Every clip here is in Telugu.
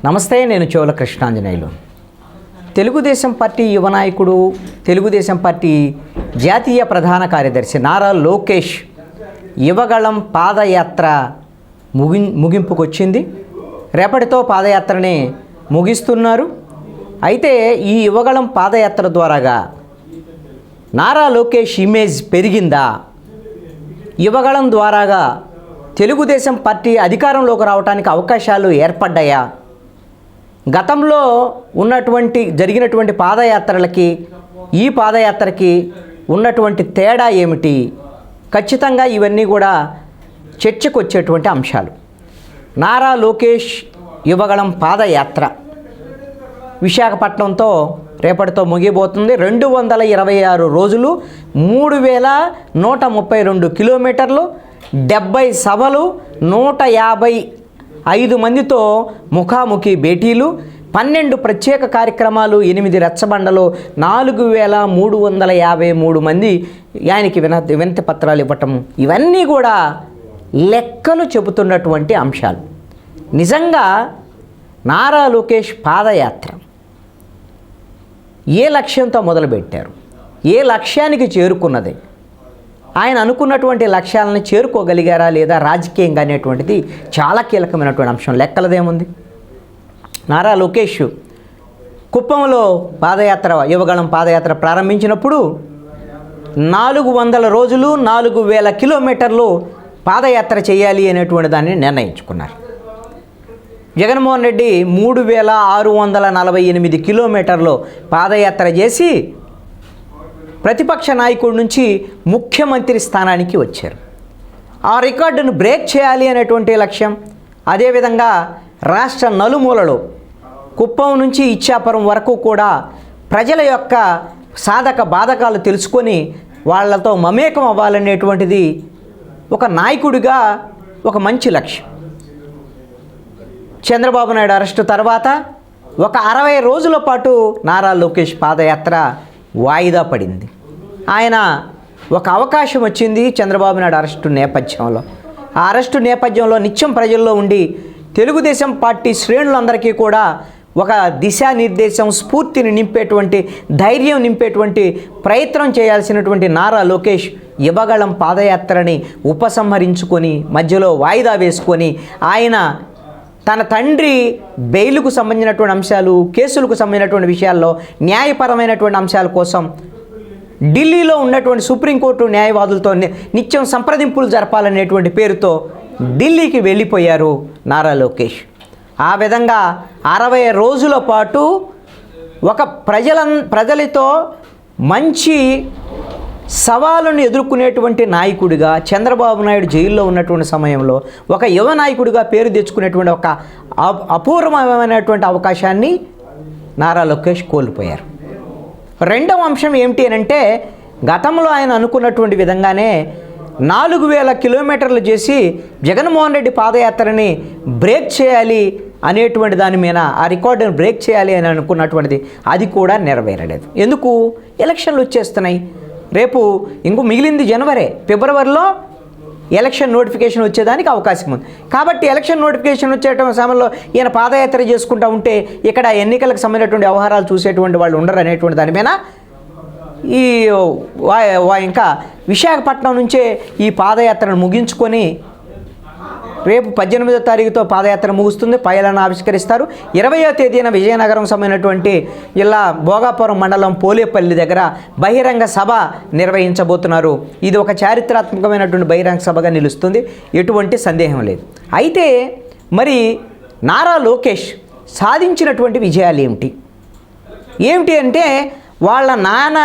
నమస్తే, నేను చోళ కృష్ణాంజనేయులు. తెలుగుదేశం పార్టీ యువ నాయకుడు, తెలుగుదేశం పార్టీ జాతీయ ప్రధాన కార్యదర్శి నారా లోకేష్ యువగళం పాదయాత్ర ముగింపుకొచ్చింది. రేపటితో పాదయాత్రని ముగిస్తున్నారు. అయితే ఈ యువగళం పాదయాత్ర ద్వారాగా నారా లోకేష్ ఇమేజ్ పెరిగిందా? యువగళం ద్వారాగా తెలుగుదేశం పార్టీ అధికారంలోకి రావడానికి అవకాశాలు ఏర్పడ్డాయా? గతంలో జరిగినటువంటి పాదయాత్రలకి ఈ పాదయాత్రకి ఉన్నటువంటి తేడా ఏమిటి? ఖచ్చితంగా ఇవన్నీ కూడా చర్చకు వచ్చేటువంటి అంశాలు. నారా లోకేష్ యువగళం పాదయాత్ర విశాఖపట్నంతో రేపటితో ముగిపోతుంది. 226 రోజులు, 3132 కిలోమీటర్లు, 70 సభలు, 155 మందితో ముఖాముఖి భేటీలు, 12 ప్రత్యేక కార్యక్రమాలు, 8 రచ్చబండలు, 4353 మంది ఆయనకి వినతి పత్రాలు ఇవ్వటం, ఇవన్నీ కూడా లెక్కలు చెబుతున్నటువంటి అంశాలు. నిజంగా నారా లోకేష్ పాదయాత్ర ఏ లక్ష్యంతో మొదలుపెట్టారు? ఏ లక్ష్యానికి చేరుకున్నది? ఆయన అనుకున్నటువంటి లక్ష్యాలను చేరుకోగలిగారా లేదా రాజకీయంగా అనేటువంటిది చాలా కీలకమైనటువంటి అంశం. లెక్కలదేముంది? నారా లోకేష్ కుప్పంలో యువగళం పాదయాత్ర ప్రారంభించినప్పుడు 400 రోజులు 4000 కిలోమీటర్లు పాదయాత్ర చేయాలి అనేటువంటి దాన్ని నిర్ణయించుకున్నారు. జగన్మోహన్ రెడ్డి 3648 కిలోమీటర్లు పాదయాత్ర చేసి ప్రతిపక్ష నాయకుడి నుంచి ముఖ్యమంత్రి స్థానానికి వచ్చారు. ఆ రికార్డును బ్రేక్ చేయాలి అనేటువంటి లక్ష్యం. అదేవిధంగా రాష్ట్ర నలుమూలలో కుప్పం నుంచి ఇచ్చాపురం వరకు కూడా ప్రజల యొక్క సాధక బాధకాలు తెలుసుకొని వాళ్ళతో మమేకం అవ్వాలనేటువంటిది ఒక నాయకుడిగా ఒక మంచి లక్ష్యం. చంద్రబాబు నాయుడు అరెస్టు తర్వాత ఒక 60 రోజుల పాటు నారా లోకేష్ పాదయాత్ర వాయిదా పడింది. ఆయన ఒక అవకాశం వచ్చింది చంద్రబాబు నాయుడు అరెస్టు నేపథ్యంలో. ఆ అరెస్టు నేపథ్యంలో నిత్యం ప్రజల్లో ఉండి తెలుగుదేశం పార్టీ శ్రేణులందరికీ కూడా ఒక దిశానిర్దేశం, స్ఫూర్తిని నింపేటువంటి, ధైర్యం నింపేటువంటి ప్రయత్నం చేయాల్సినటువంటి నారా లోకేష్ యువగళం పాదయాత్రని ఉపసంహరించుకొని మధ్యలో వాయిదా వేసుకొని ఆయన తన తండ్రి బెయిలుకు సంబంధించినటువంటి అంశాలు, కేసులకు సంబంధించినటువంటి విషయాల్లో న్యాయపరమైనటువంటి అంశాల కోసం ఢిల్లీలో ఉన్నటువంటి సుప్రీంకోర్టు న్యాయవాదులతో నిత్యం సంప్రదింపులు జరపాలనేటువంటి పేరుతో ఢిల్లీకి వెళ్ళిపోయారు నారా లోకేష్. ఆ విధంగా 60 రోజుల పాటు ఒక ప్రజలతో మంచి సవాలును ఎదుర్కొనేటువంటి నాయకుడిగా, చంద్రబాబు నాయుడు జైల్లో ఉన్నటువంటి సమయంలో ఒక యువ నాయకుడిగా పేరు తెచ్చుకునేటువంటి ఒక అపూర్వమైనటువంటి అవకాశాన్ని నారా లోకేష్ కోల్పోయారు. రెండవ అంశం ఏమిటి అంటే, గతంలో ఆయన అనుకున్నటువంటి విధంగానే 4000 కిలోమీటర్లు చేసి జగన్మోహన్ రెడ్డి పాదయాత్రని బ్రేక్ చేయాలి అనేటువంటి దాని మీద, ఆ రికార్డును బ్రేక్ చేయాలి అని అనుకున్నటువంటిది అది కూడా నెరవేరలేదు. ఎందుకు? ఎలక్షన్లు వచ్చేస్తున్నాయి. రేపు మిగిలింది జనవరి, ఫిబ్రవరిలో ఎలక్షన్ నోటిఫికేషన్ వచ్చేదానికి అవకాశం ఉంది. కాబట్టి ఎలక్షన్ నోటిఫికేషన్ వచ్చేటువంటి సమయంలో ఈయన పాదయాత్ర చేసుకుంటూ ఉంటే ఇక్కడ ఎన్నికలకు సంబంధించినటువంటి వ్యవహారాలు చూసేటువంటి వాళ్ళు ఉండరు అనేటువంటి దాని మీద ఇంకా విశాఖపట్నం నుంచే ఈ పాదయాత్రను ముగించుకొని రేపు 18వ తారీఖుతో పాదయాత్ర ముగుస్తుంది. పైలను ఆవిష్కరిస్తారు. 20వ తేదీన విజయనగరం సంబంధించినటువంటి జిల్లా భోగాపురం మండలం పోలేపల్లి దగ్గర బహిరంగ సభ నిర్వహించబోతున్నారు. ఇది ఒక చారిత్రాత్మకమైనటువంటి బహిరంగ సభగా నిలుస్తుంది, ఎటువంటి సందేహం లేదు. అయితే మరి నారా లోకేష్ సాధించినటువంటి విజయాలు ఏమిటి అంటే, వాళ్ళ నాన్న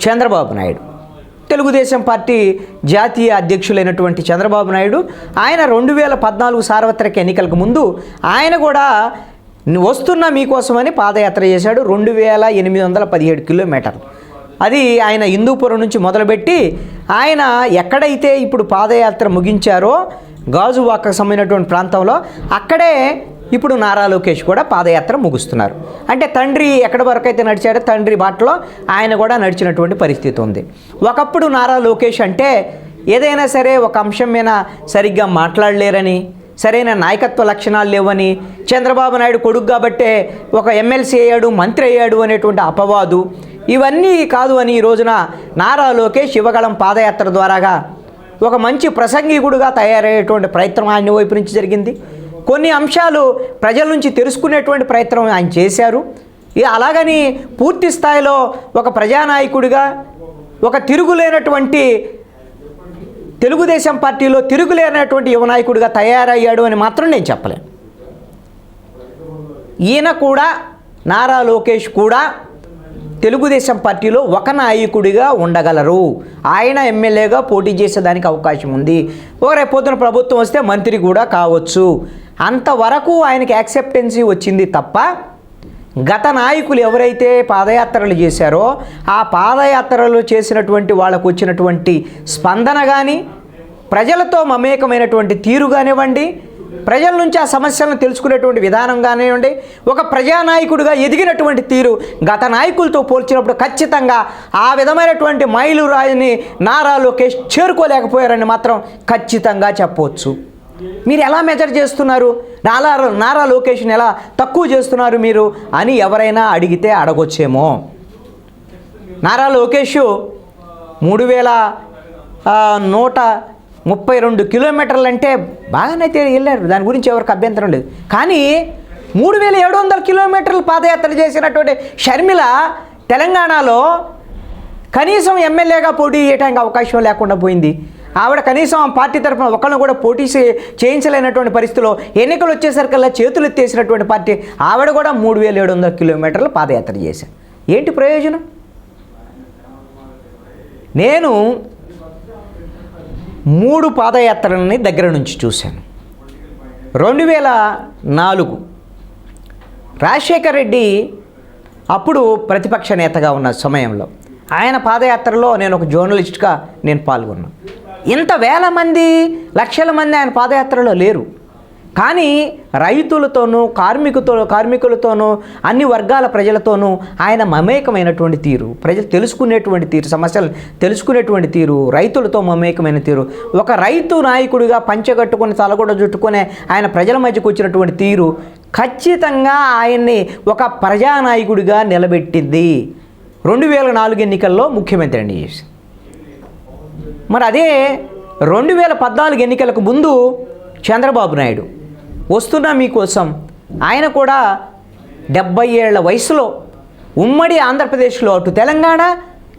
చంద్రబాబు నాయుడు, తెలుగుదేశం పార్టీ జాతీయ అధ్యక్షులైనటువంటి చంద్రబాబు నాయుడు, ఆయన 2014 సార్వత్రిక ఎన్నికలకు ముందు ఆయన కూడా వస్తున్నా మీకోసమని పాదయాత్ర చేశాడు. 2817 కిలోమీటర్లు. అది ఆయన హిందూపురం నుంచి మొదలుపెట్టి ఆయన ఎక్కడైతే ఇప్పుడు పాదయాత్ర ముగించారో గాజువాకకు సంబంధించినటువంటి ప్రాంతంలో అక్కడే ఇప్పుడు నారా లోకేష్ కూడా పాదయాత్ర ముగుస్తున్నారు. అంటే తండ్రి ఎక్కడి వరకు అయితే నడిచాడో తండ్రి బాటలో ఆయన కూడా నడిచినటువంటి పరిస్థితి ఉంది. ఒకప్పుడు నారా లోకేష్ అంటే ఏదైనా సరే ఒక అంశం మీద సరిగ్గా మాట్లాడలేరని, సరైన నాయకత్వ లక్షణాలు లేవని, చంద్రబాబు నాయుడు కొడుకు కాబట్టే ఒక ఎమ్మెల్సీ అయ్యాడు, మంత్రి అయ్యాడు అనేటువంటి అపవాదు, ఇవన్నీ కాదు అని ఈ రోజున నారా లోకేష్ యువగళం పాదయాత్ర ద్వారాగా ఒక మంచి ప్రసంగికుడుగా తయారయ్యేటువంటి ప్రయత్నం ఆయన వైపు నుంచి జరిగింది. కొన్ని అంశాలు ప్రజల నుంచి తెలుసుకునేటువంటి ప్రయత్నం ఆయన చేశారు. అలాగని పూర్తి స్థాయిలో ఒక ప్రజానాయకుడిగా, ఒక తిరుగులేనటువంటి తెలుగుదేశం పార్టీలో తిరుగులేనటువంటి యువ నాయకుడిగా తయారయ్యాడు అని మాత్రం నేను చెప్పలేను. ఈయన కూడా, నారా లోకేష్ కూడా తెలుగుదేశం పార్టీలో ఒక నాయకుడిగా ఉండగలరు. ఆయన ఎమ్మెల్యేగా పోటీ చేసేదానికి అవకాశం ఉంది. రేపొద్దున ప్రభుత్వం వస్తే మంత్రి కూడా కావచ్చు. అంతవరకు ఆయనకి యాక్సెప్టెన్సీ వచ్చింది తప్ప గత నాయకులు ఎవరైతే పాదయాత్రలు చేశారో ఆ పాదయాత్రలు చేసినటువంటి వాళ్ళకు వచ్చినటువంటి స్పందన కానీ, ప్రజలతో మమేకమైనటువంటి తీరు కానివ్వండి, ప్రజల నుంచి ఆ సమస్యలను తెలుసుకునేటువంటి విధానం కానివ్వండి, ఒక ప్రజానాయకుడిగా ఎదిగినటువంటి తీరు గత నాయకులతో పోల్చినప్పుడు ఖచ్చితంగా ఆ విధమైనటువంటి మైలురాయిని నారా లోకేష్ చేరుకోలేకపోయారని మాత్రం ఖచ్చితంగా చెప్పవచ్చు. మీరు ఎలా మెజర్ చేస్తున్నారు, నారా లోకేష్ని ఎలా తక్కువ చేస్తున్నారు మీరు అని ఎవరైనా అడిగితే అడగొచ్చేమో. నారా లోకేష్ 3132 కిలోమీటర్లు అంటే బాగానైతే వెళ్ళారు, దాని గురించి ఎవరికి అభ్యంతరం లేదు. కానీ 3700 కిలోమీటర్లు పాదయాత్ర చేసినటువంటి షర్మిల తెలంగాణలో కనీసం ఎమ్మెల్యేగా పోటీ చేయడానికి అవకాశం లేకుండా పోయింది. ఆవిడ కనీసం పార్టీ తరఫున ఒకళ్ళని కూడా పోటీ చేయించలేనటువంటి పరిస్థితిలో ఎన్నికలు వచ్చేసరికల్లా చేతులు ఎత్తేసినటువంటి పార్టీ ఆవిడ కూడా 3700 కిలోమీటర్లు పాదయాత్ర చేశారు. ఏంటి ప్రయోజనం? నేను 3 పాదయాత్రలని దగ్గర నుంచి చూశాను. 2004 రాజశేఖర్ రెడ్డి అప్పుడు ప్రతిపక్ష నేతగా ఉన్న సమయంలో ఆయన పాదయాత్రలో నేను ఒక జర్నలిస్ట్గా నేను పాల్గొన్నాను. ఇంత వేల మంది, లక్షల మంది ఆయన పాదయాత్రలో లేరు. కానీ రైతులతోనూ, కార్మికులతోనూ, అన్ని వర్గాల ప్రజలతోనూ ఆయన మమేకమైనటువంటి తీరు, ప్రజలు తెలుసుకునేటువంటి తీరు, సమస్యలు తెలుసుకునేటువంటి తీరు, రైతులతో మమేకమైన తీరు, ఒక రైతు నాయకుడిగా పంచెగట్టుకుని తలగొడ చుట్టుకునే ఆయన ప్రజల మధ్యకు వచ్చినటువంటి తీరు ఖచ్చితంగా ఆయన్ని ఒక ప్రజానాయకుడిగా నిలబెట్టింది. 2004 ఎన్నికల్లో ముఖ్యమంత్రిని చేసి, మరి అదే 2014 ఎన్నికలకు ముందు చంద్రబాబు నాయుడు వస్తున్నా మీకోసం, ఆయన కూడా 70 ఏళ్ల వయసులో ఉమ్మడి ఆంధ్రప్రదేశ్లో, అటు తెలంగాణ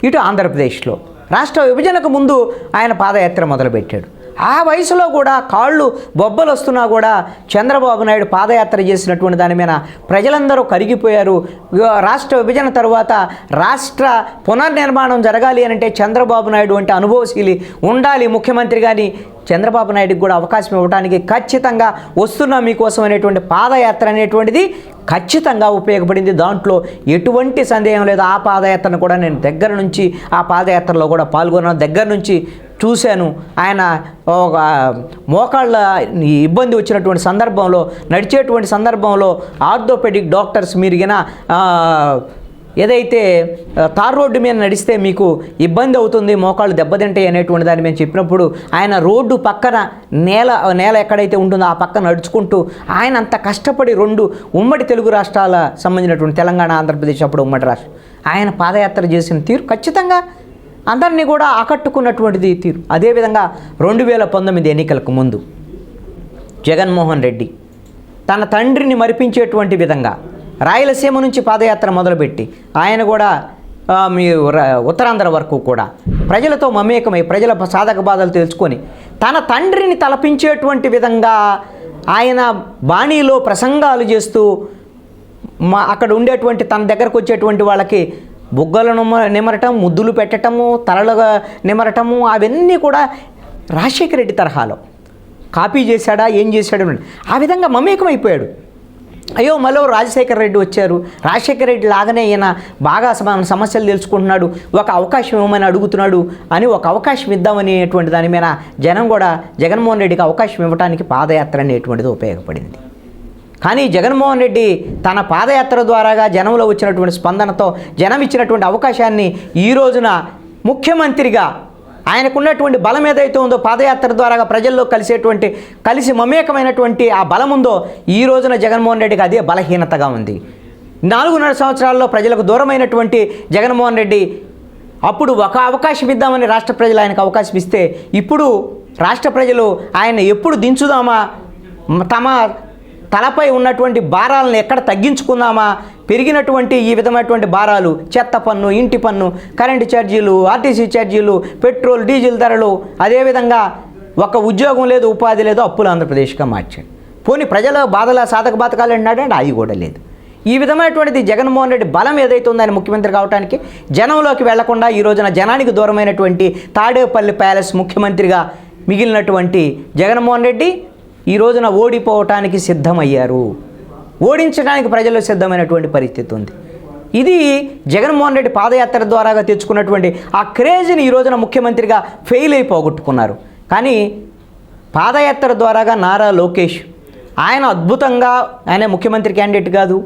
ఇటు ఆంధ్రప్రదేశ్లో రాష్ట్ర విభజనకు ముందు ఆయన పాదయాత్ర మొదలుపెట్టాడు. ఆ వయసులో కూడా కాళ్ళు బొబ్బలు వస్తున్నా కూడా చంద్రబాబు నాయుడు పాదయాత్ర చేసినటువంటి దాని మీద ప్రజలందరూ కరిగిపోయారు. రాష్ట్ర విభజన తర్వాత రాష్ట్ర పునర్నిర్మాణం జరగాలి అంటే చంద్రబాబు నాయుడు అంటే అనుభవశీలి ఉండాలి ముఖ్యమంత్రి. కానీ చంద్రబాబు నాయుడుకి కూడా అవకాశం ఇవ్వడానికి ఖచ్చితంగా వస్తున్నా మీకోసం అనేటువంటి పాదయాత్ర అనేటువంటిది ఖచ్చితంగా ఉపయోగపడింది. దాంట్లో ఎటువంటి సందేహం లేదు. ఆ పాదయాత్రను కూడా నేను దగ్గర నుంచి, ఆ పాదయాత్రలో కూడా పాల్గొన్నాను, దగ్గర నుంచి చూశాను. ఆయన ఒక మోకాళ్ళ ఇబ్బంది వచ్చినటువంటి సందర్భంలో, నడిచేటువంటి సందర్భంలో ఆర్థోపెడిక్ డాక్టర్స్ మీరుగిన ఏదైతే తార్ రోడ్డు మీద నడిస్తే మీకు ఇబ్బంది అవుతుంది, మోకాళ్ళు దెబ్బతింటాయి అనేటువంటి దాన్ని మేము చెప్పినప్పుడు ఆయన రోడ్డు పక్కన నేల ఎక్కడైతే ఉంటుందో ఆ పక్కన నడుచుకుంటూ ఆయన అంత కష్టపడి 2 ఉమ్మడి తెలుగు రాష్ట్రాల సంబంధించినటువంటి తెలంగాణ, ఆంధ్రప్రదేశ్ అప్పుడు ఉమ్మడి రాష్ట్రం, ఆయన పాదయాత్ర చేసిన తీరు ఖచ్చితంగా అందరినీ కూడా ఆకట్టుకున్నటువంటిది తీరు. అదేవిధంగా 2019 ఎన్నికలకు ముందు జగన్మోహన్ రెడ్డి తన తండ్రిని మరిపించేటువంటి విధంగా రాయలసీమ నుంచి పాదయాత్ర మొదలుపెట్టి ఆయన కూడా మీ ఉత్తరాంధ్ర వరకు కూడా ప్రజలతో మమేకమై ప్రజల సాధక బాధలు తెలుసుకొని తన తండ్రిని తలపించేటువంటి విధంగా ఆయన బాణీలో ప్రసంగాలు చేస్తూ అక్కడ ఉండేటువంటి తన దగ్గరకు వచ్చేటువంటి వాళ్ళకి బుగ్గలను నిమరటం, ముద్దులు పెట్టటము, తలలుగా నిమరటము, అవన్నీ కూడా రాజశేఖర రెడ్డి తరహాలో కాపీ చేశాడా, ఏం చేశాడు, ఆ విధంగా మమేకమైపోయాడు. అయ్యో మళ్ళీ రాజశేఖర రెడ్డి వచ్చారు, రాజశేఖర రెడ్డి లాగానే ఈయన బాగా సమస్యలు తెలుసుకుంటున్నాడు, ఒక అవకాశం ఇవ్వమని అడుగుతున్నాడు అని ఒక అవకాశం ఇద్దామనేటువంటి దాని మీద జనం కూడా జగన్మోహన్ రెడ్డికి అవకాశం ఇవ్వడానికి పాదయాత్ర అనేటువంటిది ఉపయోగపడింది. కానీ జగన్మోహన్ రెడ్డి తన పాదయాత్ర ద్వారాగా జనంలో వచ్చినటువంటి స్పందనతో జనం ఇచ్చినటువంటి అవకాశాన్ని ఈ రోజున ముఖ్యమంత్రిగా ఆయనకున్నటువంటి బలం ఏదైతే ఉందో పాదయాత్ర ద్వారా ప్రజల్లో కలిసి మమేకమైనటువంటి ఆ బలం ఉందో ఈ రోజున జగన్మోహన్ రెడ్డికి అదే బలహీనతగా ఉంది. 4.5 సంవత్సరాల్లో ప్రజలకు దూరమైనటువంటి జగన్మోహన్ రెడ్డి అప్పుడు ఒక అవకాశం ఇద్దామని రాష్ట్ర ప్రజలు ఆయనకు అవకాశం ఇస్తే ఇప్పుడు రాష్ట్ర ప్రజలు ఆయన ఎప్పుడు దించుదామా, తమ తలపై ఉన్నటువంటి భారాలను ఎక్కడ తగ్గించుకుందామా, పెరిగినటువంటి ఈ విధమైనటువంటి భారాలు చెత్త పన్ను, ఇంటి పన్ను, కరెంటు ఛార్జీలు, ఆర్టీసీ ఛార్జీలు, పెట్రోల్ డీజిల్ ధరలు, అదేవిధంగా ఒక ఉద్యోగం లేదు, ఉపాధి లేదు, అప్పులు ఆంధ్రప్రదేశ్గా మార్చాడు. పోనీ ప్రజల బాధల సాధక బాధకాలు అన్నాడంటే అది కూడా లేదు. ఈ విధమైనటువంటిది జగన్మోహన్ రెడ్డి బలం ఏదైతే ఉందో ఆయన ముఖ్యమంత్రి కావడానికి జనంలోకి వెళ్లకుండా ఈ రోజున జనానికి దూరమైనటువంటి తాడేపల్లి ప్యాలెస్ ముఖ్యమంత్రిగా మిగిలినటువంటి జగన్మోహన్ రెడ్డి ఈ రోజున ఓడిపోవటానికి సిద్ధమయ్యారు. ఓడించడానికి ప్రజల్లో సిద్ధమైనటువంటి పరిస్థితి ఉంది. ఇది జగన్మోహన్ రెడ్డి పాదయాత్ర ద్వారాగా తెచ్చుకున్నటువంటి ఆ క్రేజ్ని ఈ రోజున ముఖ్యమంత్రిగా ఫెయిల్ అయిపోగొట్టుకున్నారు. కానీ పాదయాత్ర ద్వారాగా నారా లోకేష్ ఆయన అద్భుతంగా, ఆయన ముఖ్యమంత్రి క్యాండిడేట్ కాదు,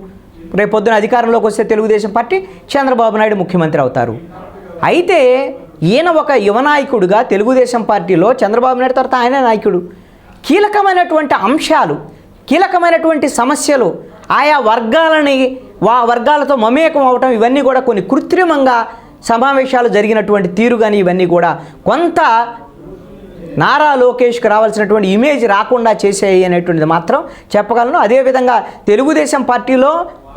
రేపొద్దున అధికారంలోకి వస్తే తెలుగుదేశం పార్టీ చంద్రబాబు నాయుడు ముఖ్యమంత్రి అవుతారు. అయితే ఈయన ఒక యువ నాయకుడిగా తెలుగుదేశం పార్టీలో చంద్రబాబు నాయుడు తర్వాత ఆయన నాయకుడు, కీలకమైనటువంటి అంశాలు, కీలకమైనటువంటి సమస్యలు, ఆయా వర్గాలతో మమేకం అవటం, ఇవన్నీ కూడా కొన్ని కృత్రిమంగా సమావేశాలు జరిగినటువంటి తీరు కానీ ఇవన్నీ కూడా కొంత నారా లోకేష్కి రావాల్సినటువంటి ఇమేజ్ రాకుండా చేసేయి అనేటువంటిది మాత్రం చెప్పగలను. అదేవిధంగా తెలుగుదేశం పార్టీలో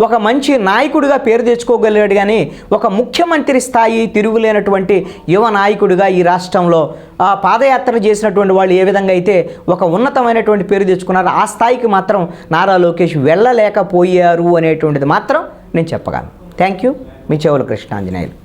ఒక మంచి నాయకుడిగా పేరు తెచ్చుకోగలిగాడు, కానీ ఒక ముఖ్యమంత్రి స్థాయి తిరుగులేనటువంటి యువ నాయకుడిగా ఈ రాష్ట్రంలో పాదయాత్ర చేసినటువంటి వాళ్ళు ఏ విధంగా అయితే ఒక ఉన్నతమైనటువంటి పేరు తెచ్చుకున్నారో ఆ స్థాయికి మాత్రం నారా లోకేష్ వెళ్ళలేకపోయారు అనేటువంటిది మాత్రం నేను చెప్పగలను. Thank you. మీ చెవుల కృష్ణాంజనేయులు.